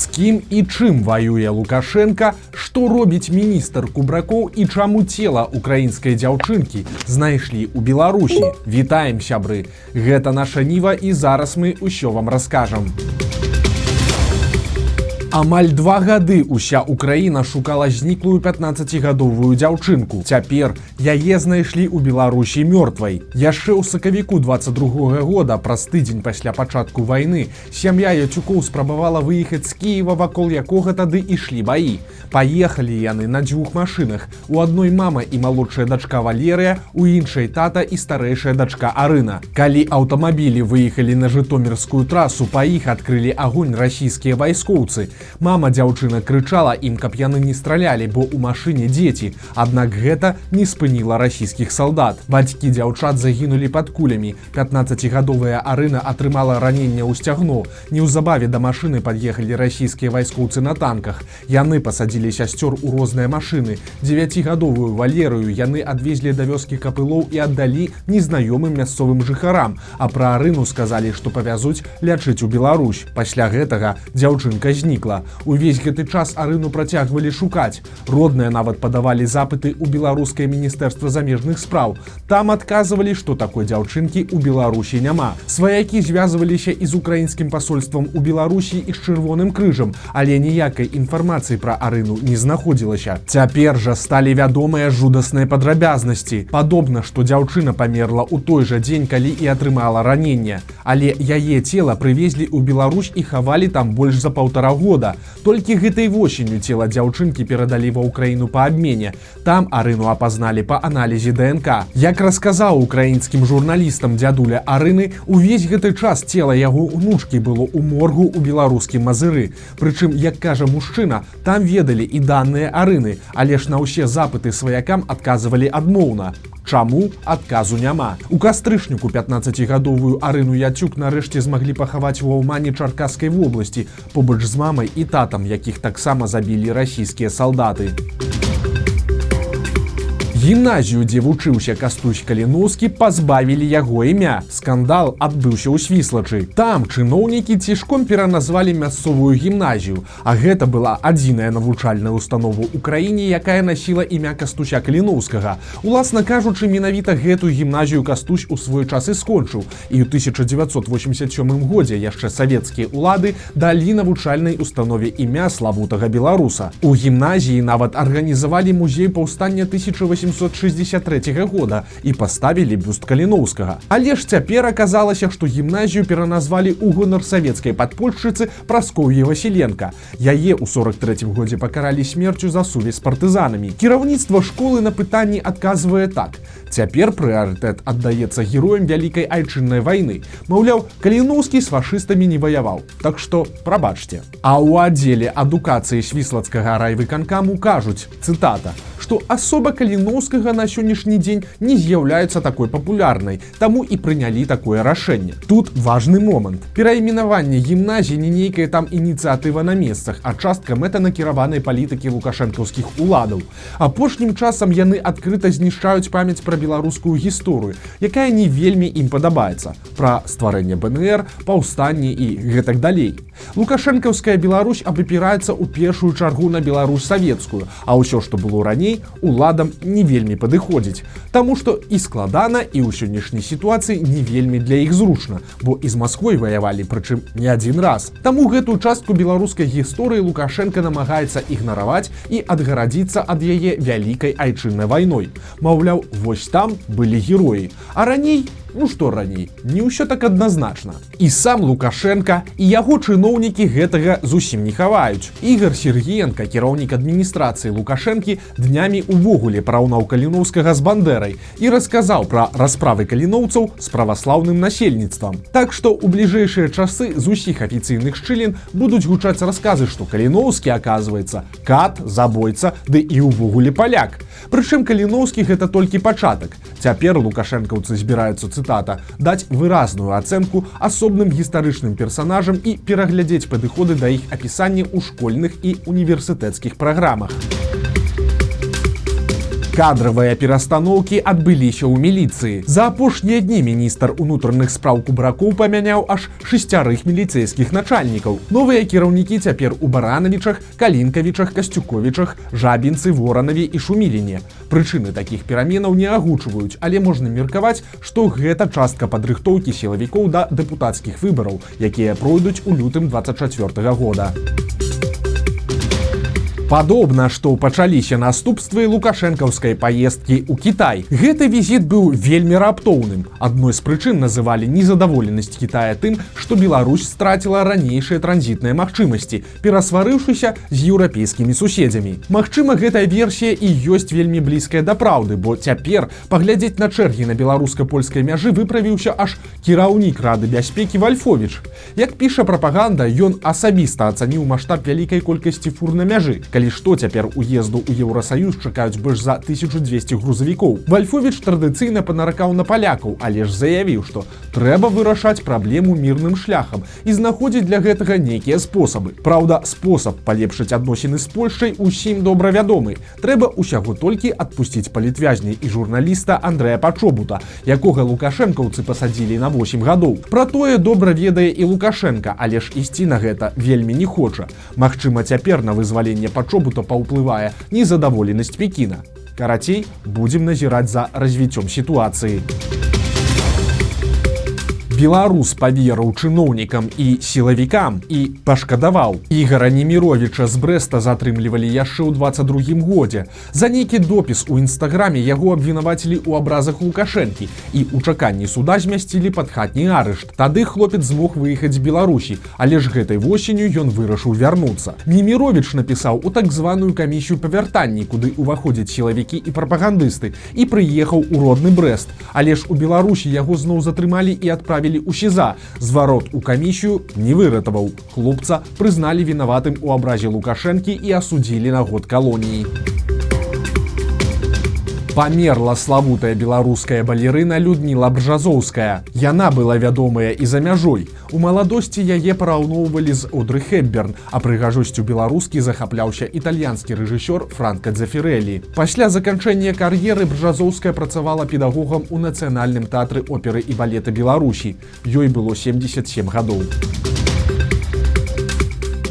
З кім і чым ваюе Лукашенка, што робіць міністр Кубракоў і чаму цела украінскай дзяўчынкі знайшлі ў Беларусі. Вітаем, сябры! Гэта наша Ніва і зараз мы ўсё вам раскажам. Амаль 2 гады уся Украіна шукала зніклую 15гадовую дзяўчынку. Цяпер яе знайшлі ў Беларусі мёртвай. Яшчэ ў сакавіку 22 года, праз тыдзень пасля пачатку вайны, сям'я Яцюкоў спрабавала выехаць з Кіева, вакол якога тады ішлі баі. Паехалі яны на 2 машынах. У адной мама і малодшая дачка Валерыя, у іншай тата і старэйшая дачка Арына. Калі аўтамабілі выехалі на жытомірскую трасу, па іх адкрылі агонь расійскія вайскоўцы. Мама дзяўчына крычала ім, каб яны не стралялі, бо ў машыне дзеці. Аднак гэта не спыніла расійскіх салдат. Бацькі дзяўчат загінулі пад кулямі. 15гадовая Арына атрымала раненне ў сцягно. Неўзабаве да машыны пад'ехалі расійскія вайскоўцы на танках. Яны пасадзілі сясцёр у розныя машыны. 9гадовую Валерыю яны адвезлі да вёскі Капылоў і аддалі незнаёмым мясцовым жыхарам. А пра Арыну сказалі, што павязуць лячыць у Беларусь. Пасля гэтага дзяўчынка знікла. Увесь гэты час Арыну працягвалі шукаць. Родныя нават падавалі запыты ў беларускае міністэрства замежных спраў. Там адказвалі, што такой дзяўчынкі ў Беларусі няма. Сваякі звязваліся і з украінскім пасольствам у Беларусі і з Чырвоным крыжам, але ніякай інфармацыі пра Арыну не знаходзілася. Цяпер жа сталі вядомыя жудасныя падрабязнасці. Падобна, што дзяўчына памерла ў той жа дзень, калі і атрымала раненне. Але яе цела прывезлі ў Беларусь і хавалі там больш за 1,5 года. Толькі гэтай восенню цела дзяўчынкі перадалі ва ўкраіну па абмене. Там Арыну апазналі па аналізе ДНК. Як расказаў украінскім журналістам дзядуля Арыны, увесь гэты час цела яго унучкі было ў моргу ў беларускім Мазыры. Прычым, як кажа мужчына, там ведалі і даныя Арыны, але ж на ўсе запыты сваякам адказвалі адмоўна. Чаму? Адказу няма. У кастрычніку 15гадовую Арыну Яцюк нарэшце змаглі пахаваць ва Ўмане Чаркасскай вобласці, побач з мамай і татам, якіх таксама забілі расійскія салдаты. Гімназію, дзе вучыўся Кастусь Каліноўскі, пазбавілі яго імя. Скандал адбыўся ў Свіслачы. Там чыноўнікі цішком пераназвалі мясцовую гімназію, а гэта была адзіная навучальная установа ў краіне, якая насіла імя Кастуся Каліноўскага. Уласна кажучы, менавіта гэтую гімназію Кастусь у свой час і скончыў. І ў 1987 годзе яшчэ савецкія ўлады далі навучальнай установе імя славутага беларуса. У гімназіі нават арганізавалі музей паўстання 1863 года і паставілі бюст Каліноўскага. Але ж цяпер аказалася, што гімназію пераназвалі ў гонар савецкай падпольшчыцы Праскоўі Васіленка. Яе ў 43 годзе пакаралі смерцю за сувязь з партызанамі. Кіраўніцтва школы на пытанні адказвае так. Цяпер прыярытэт аддаецца героям Вялікай айчыннай вайны. Маўляў, Каліноўскі з фашыстамі не ваяваў. Так што прабачце. А ў аддзеле адукацыі Свіслацкага райвыканкаму кажуць, цытата, што асоба Каліноўскага на сённяшні дзень не з'яўляецца такой папулярнай, таму і прынялі такое рашэнне. Тут важны момант. Перайменаванне гімназіі не нейкая там ініцыятыва на месцах, а частка мэтанакіраванай палітыкі лукашэнкаўскіх уладаў. Апошнім часам яны адкрыта знішчаюць памяць пра беларускую гісторыю, якая не вельмі ім падабаецца. Пра стварэнне БНР, паўстанне і гэтак далей. Лукашэнкаўская Беларусь абапіраецца ў першую чаргу на Беларусь савецкую, а ўсё, што было раней, уладам не вельмі падыходзіць. Таму што і складана, і ў сённяшняй сітуацыі не вельмі для іх зручна, бо і з Масквой ваявалі, прычым не адзін раз. Таму гэтую частку беларускай гісторыі Лукашенка намагаецца ігнараваць і адгарадзіцца ад яе Вялікай айчыннай вайной. Маўляў, вось там былі героі, а раней, ну што раней, не ўсё так адназначна. І сам Лукашенка, і яго чыноўнікі гэтага зусім не хаваюць. Ігор Сергіенка, кіраўнік адміністрацыі Лукашэнкі, днямі увогуле параўнаў Каліноўскага з Бандэрай і расказаў пра расправы каліноўцаў з праваслаўным насельніцтвам. Так што ў бліжэйшыя часы з усіх афіцыйных шчылін будуць гучаць расказы, што Каліноўскі, аказваецца, кат, забойца, ды і ўвогуле паляк. Прычым Каліноўскі гэта толькі пачатак. Цяпер лукашэнкаўцы збіраюцца, цытата, даць выразную ацэнку асобным гістарычным персанажам і пераглядзець падыходы да іх апісання ў школьных і універсітэцкіх праграмах. Кадровыя перастаноўкі адбыліся ў міліцыі. За апошнія дні міністр унутраных спраў Кубракоў памяняў аж 6 міліцэйскіх начальнікаў. Новыя кіраўнікі цяпер у Баранавічах, Калінкавічах, Касцюковічах, Жабінцы, Воранаве і Шуміліне. Прычыны такіх пераменаў не агучваюць, але можна меркаваць, што гэта частка падрыхтоўкі сілавікоў да дэпутацкіх выбараў, якія пройдуць у лютым 24 года. Падобна, што пачаліся наступствы лукашэнкаўскай паездкі ў Кітай. Гэты візіт быў вельмі раптоўным. Адной з прычын называлі незадаволенасць Кітая тым, што Беларусь страціла ранейшыя транзітныя магчымасці, перасварыўшыся з еўрапейскімі суседзямі. Магчыма, гэтая версія і ёсць вельмі блізкая да праўды, бо цяпер паглядзець на чэргі на беларуска-польскай мяжы выправіўся аж кіраўнік Рады бяспекі Вальфовіч. Як піша прапаганда, ён асабіста ацаніў маштаб вялікай колькасці фур на мяжы. Калі што цяпер уезду ў Еўрасаюз чакаюць больш за 1200 грузавікоў. Вальфовіч традыцыйна панаракаў на палякаў, але ж заявіў, што трэба вырашаць праблему мірным шляхам і знаходзіць для гэтага нейкія спосабы. Праўда, спосаб палепшыць адносіны з Польшчай усім добра вядомы. Трэба усяго толькі адпусціць палітвязня і журналіста Андрэя Пачобута, якога лукашэнкаўцы пасадзілі на 8 гадоў. Пра тое добра ведае і Лукашенка, але ж ісці на гэта вельмі не хоча. Магчыма, цяпер на вызваленне Пачобута паўплывае незадаволенасць Пекіна. Карацей, будзем назіраць за развіццём сітуацыі. Беларус паверыў чыноўнікам і сілавікам і пашкадаваў. Ігара Неміровіча з Брэста затрымлівалі яшчэ ў 22 годзе. За нейкі допіс у інстаграме яго абвінавацілі ў абразах Лукашэнкі і ў чаканні суда змясцілі пад хатні арышт. Тады хлопец змог выехаць з Беларусі, але ж гэтай восенню ён вырашыў вярнуцца. Неміровіч напісаў у так званую камісію па вяртанні, куды ўваходзяць сілавікі і прапагандысты, і прыехаў у родны Брэст. Але ж у Беларусі яго зноў затрымалі і адправілі у СІЗА. Зварот у камісію не выратаваў. Хлопца прызналі вінаватым у абразе Лукашэнкі і асудзілі на год калоніі. Памерла славутая беларуская балерына Людміла Бжазоўская. Яна была вядомая і за мяжой. У маладосці яе параўноўвалі з Одры Хепберн, а прыгажосцю беларускі захапляўся італьянскі рэжысёр Франка Дзефірэлі. Пасля заканчэння кар'еры Бжазоўская працавала педагогам у Нацыянальным тэатры оперы і балета Беларусі. Ёй было 77 гадоў.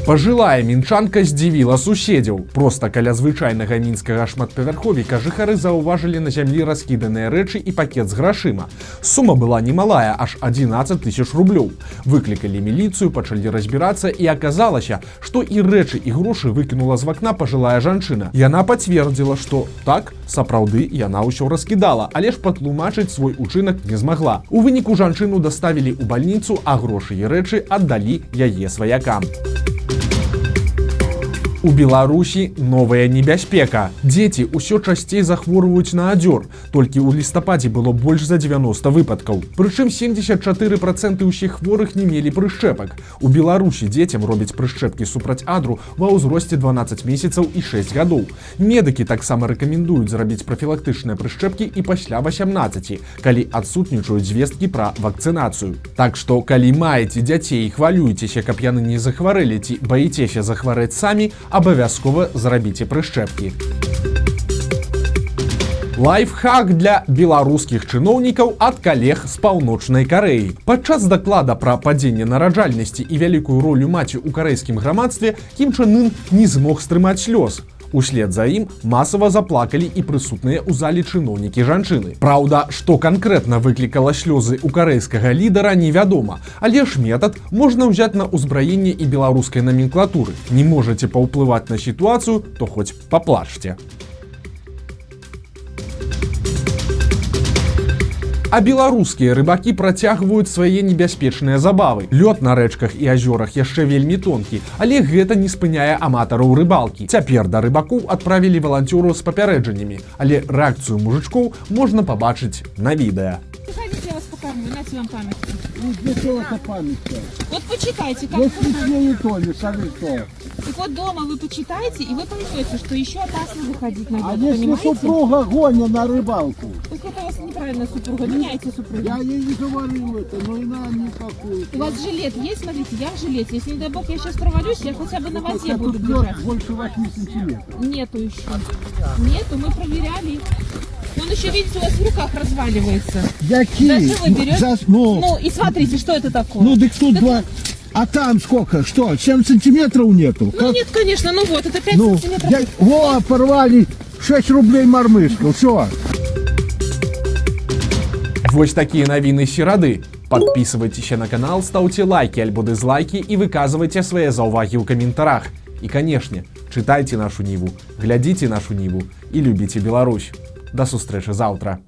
Пажылая мінчанка здзівіла суседзяў. Проста каля звычайнага мінскага шматпавярховіка жыхары заўважылі на зямлі раскіданыя рэчы і пакет з грашыма. Сума была немалая, аж 11 000 рублёў. Выклікалі міліцыю, пачалі разбірацца і аказалася, што і рэчы, і грошы выкінула з вакна пажылая жанчына. Яна пацвердзіла, што так, сапраўды яна ўсё раскідала, але ж патлумачыць свой учынак не змагла. У выніку жанчыну даставілі ў бальніцу, а грошы і рэчы аддалі яе сваякам. У Беларусі новая небяспека. Дзеці ўсё часцей захворваюць на адзёр. Толькі ў лістападзе было больш за 90 выпадкаў. Прычым 74% ўсіх хворых не мелі прышчэпак. У Беларусі дзецям робяць прышчэпкі супраць адру ва ўзросце 12 месяцаў і 6 гадоў. Медыкі таксама рэкамендуюць зрабіць прафілактычныя прышчэпкі і пасля 18, калі адсутнічаюць звесткі пра вакцынацыю. Так што, калі маеце дзяцей і хвалюецеся, каб яны не захварэлі ці баіцеся захварэць самі, абавязкова зрабіце прышчэпкі. Лайфхак для беларускіх чыноўнікаў ад калег з Паўночнай Карэі. Падчас даклада пра падзенне нараджальнасці і вялікую ролю маці ў карэйскім грамадстве Кім Чен Ын не змог стрымаць слёз. Услед за ім масава заплакалі і прысутныя ў зале чыноўнікі жанчыны. Праўда, што канкрэтна выклікала слёзы ў карэйскага лідара, невядома, але ж метад можна ўзяць на ўзбраенне і беларускай наменклатуры. Не можаце паўплываць на сітуацыю, то хоць паплачце. А беларускія рыбакі працягваюць свае небяспечныя забавы. Лёд на рэчках і азёрах яшчэ вельмі тонкі, але гэта не спыняе аматараў рыбалкі. Цяпер да рыбакоў адправілі валанцёраў з папярэджаннямі, але рэакцыю мужычкоў можна пабачыць на відэа. нате вам памятку. Ну, для чего это памятка? Вот почитайте, как Если не то, не сами то. так вот дома вы почитаете, и вы поймете, что еще опасно выходить на А воду, если понимаете? супруга гонит на рыбалку? Так это у вас неправильная супруга, меняйте супругу. Я ей не говорю это, но и нам никакую. У вас жилет есть, смотрите, я в жилете. Если, не дай бог, я сейчас провалюсь, я хотя бы на воде Хотя буду тут держать. лед больше 8 сантиметров. Нету еще. Нету, мы проверяли. Он еще, видите, у вас в руках разваливается. Какие? Зачем вы берете? Ну, Ну, и смотрите, что это такое. ну, так тут два. А там сколько? Что, 7 сантиметров нету? Ну, нет, конечно, ну вот, это 5 Ну, сантиметров. во, порвали 6 рублей мормышка, все. Вось такія навіны серады. Подписывайтесь на канал, ставьте лайки альбо дизлайки и выказывайте свои заўвагі ў каментарах. И, конечно, читайте нашу Ниву, глядите нашу Ниву и любите Беларусь. До сустрэчы завтра.